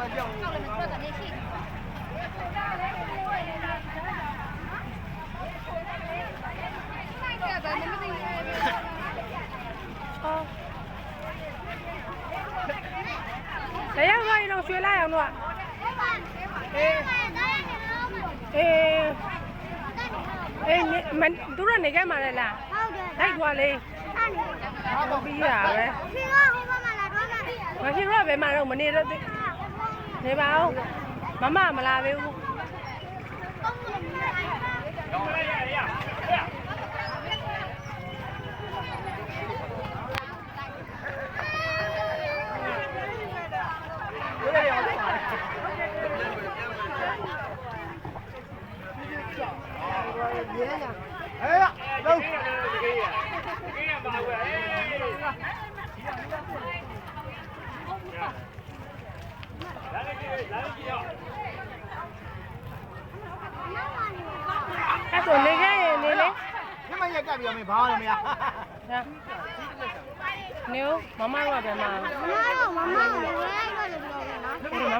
谁要欢迎龙学来样喏？你们都是哪个买的啦？哪个嘞？我不要呗。我去说别买了，我们那个你包，妈妈没拉呗。哎呀，走！အဲ့ဆိုနေခဲ့ရင်နေလေ 你们也干表没跑了没有？ နေဦးမမတို့ကပဲမမ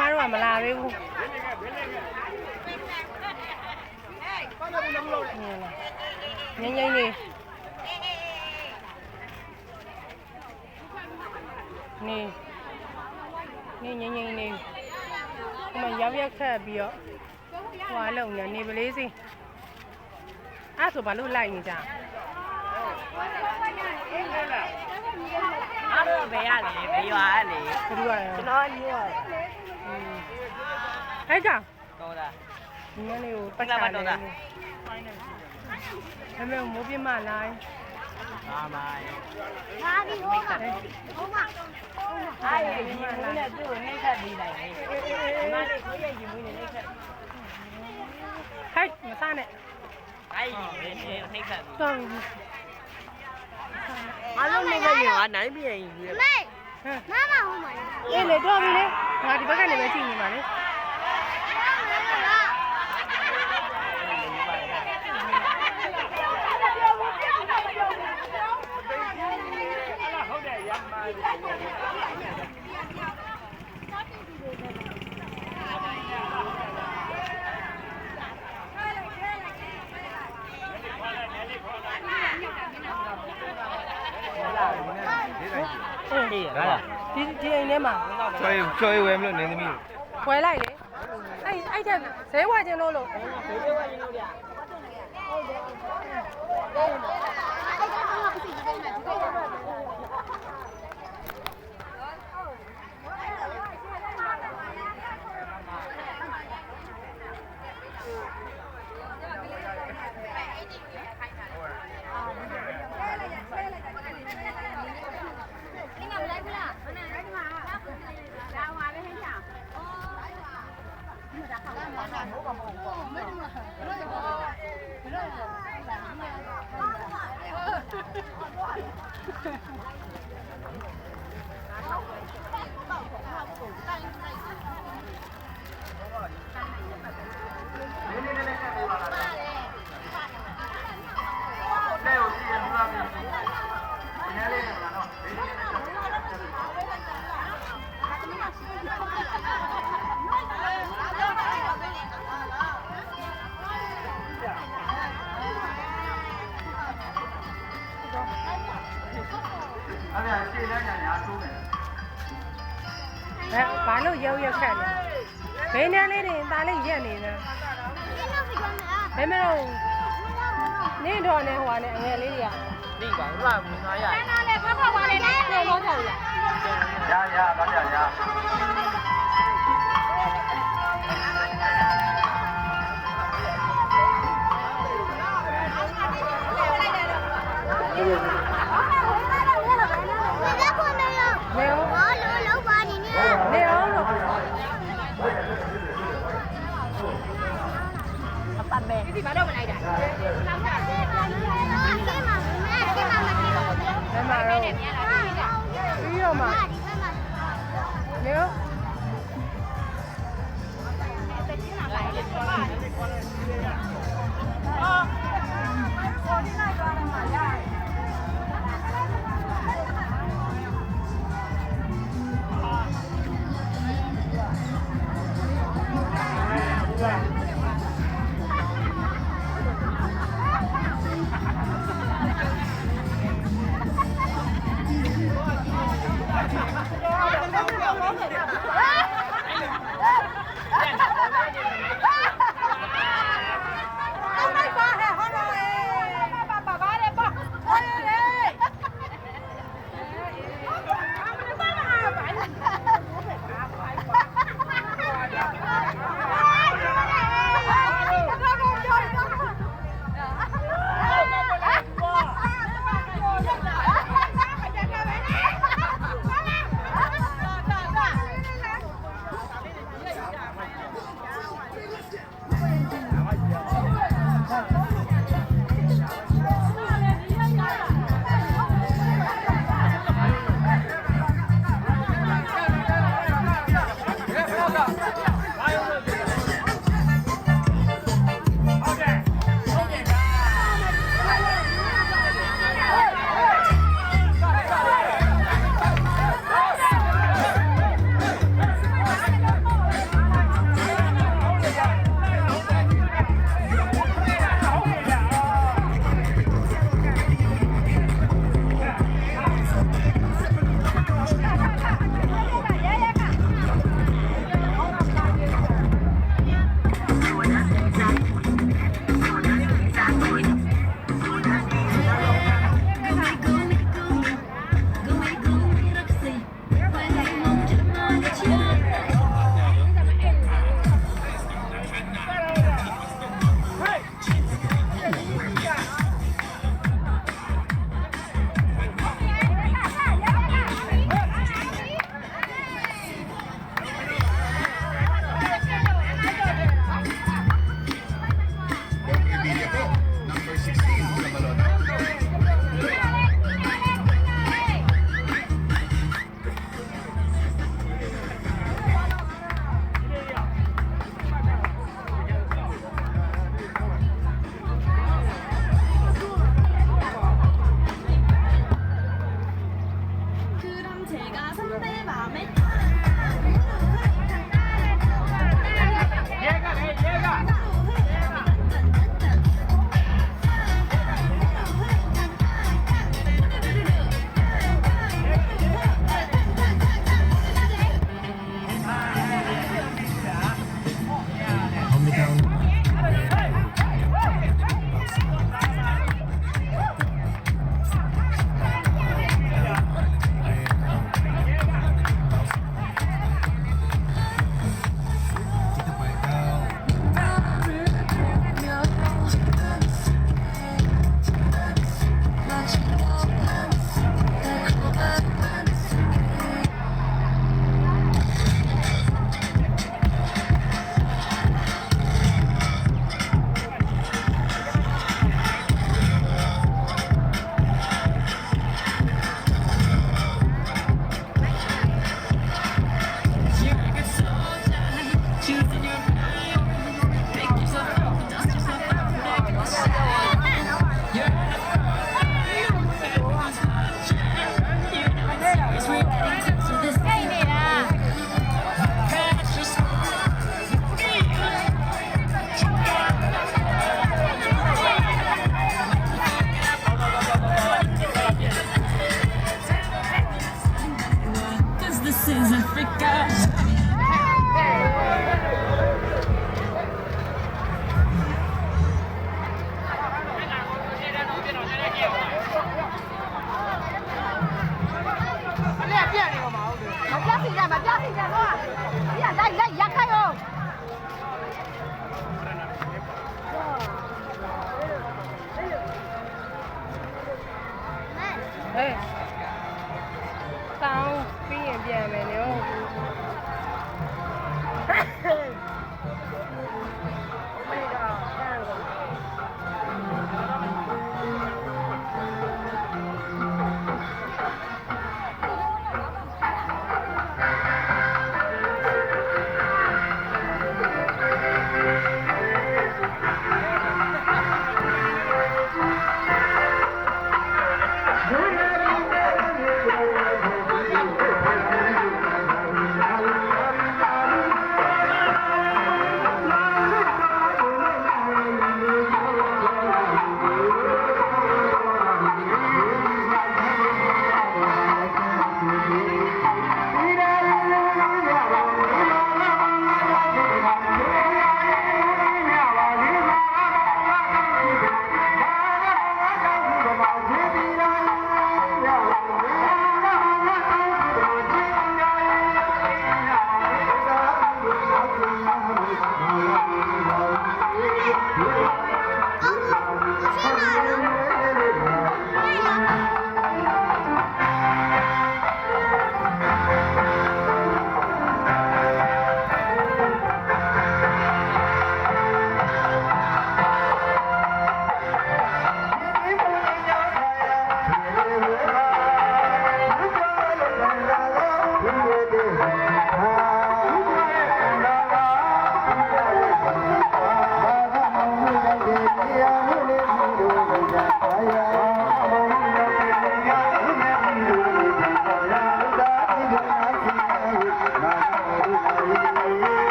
မတို့ကမလာသေးဘူးငင်းငင်းလေးနေငင်းငင်းလေးဒီမှာရောက်ရက်ခက်ပြီးတော့ဟွာလုံနေပလေးစီအဲ့ဆိုဘာလို့လိုက်နေကြအားတော့ဘယ်ရလဲဘယ်ရွာလဲ ဘယ်လိုရလဲ ကျွန်တော်လေးရော အဲ့ကောင် တော်တာ ဒီနေ့လေးကိုပတ်ချတယ်မမေမိုးပြမလိုက် ဟာမရဲ့ အဲ့ အားရဒီမနဲ့သူ့ကိုနှိမ့်ဆက်ပြီးလိုက်လေဒီမလေးကိုရဲ့ရင်မွေးနဲ့နှိမ့်ဆက် ဟဲ့မစားနဲ့ အဲ့ဒီနှိမ့်ဆက်ပြီး တော့ အားလုံးနှိမ့်ဆက်ရင်ကနိုင်ပြန်ရင်ကြီး ဟမ်အေးလေတော့ပြီလေငါဒီဘက်ကနေပဲကြည့်နေပါလေအေးရလား ဒီအိမ်ထဲမှာ ချွေဝဲမလို့နေသမီး ခွဲလိုက်လေအဲ့ထက်ဇဲဝါချင်းလို့လို့ ဘယ်လိုဝရင်လို့ဗျာ ဘာလို့ရောက်ရက်ခက်လဲဘယ်နဲ့လေးတွေตาလေးရက်နေလဲဘယ်မလို့နေတော်နဲ့ဟိုနဲ့အငယ်လေးတွေက ဒီပါဘာဝင်သွားရ နားလေဖောက်ဖောက်ပါလေနဲ့ပြောလို့ထောက်ရ ရတော့ရ နေအောင်နေအောင်လို့ အပတ်ပဲ ဒီဘာလို့မလိုက်တာဘယ်မှာတော့ပြီးတော့မှနေအောင် ရ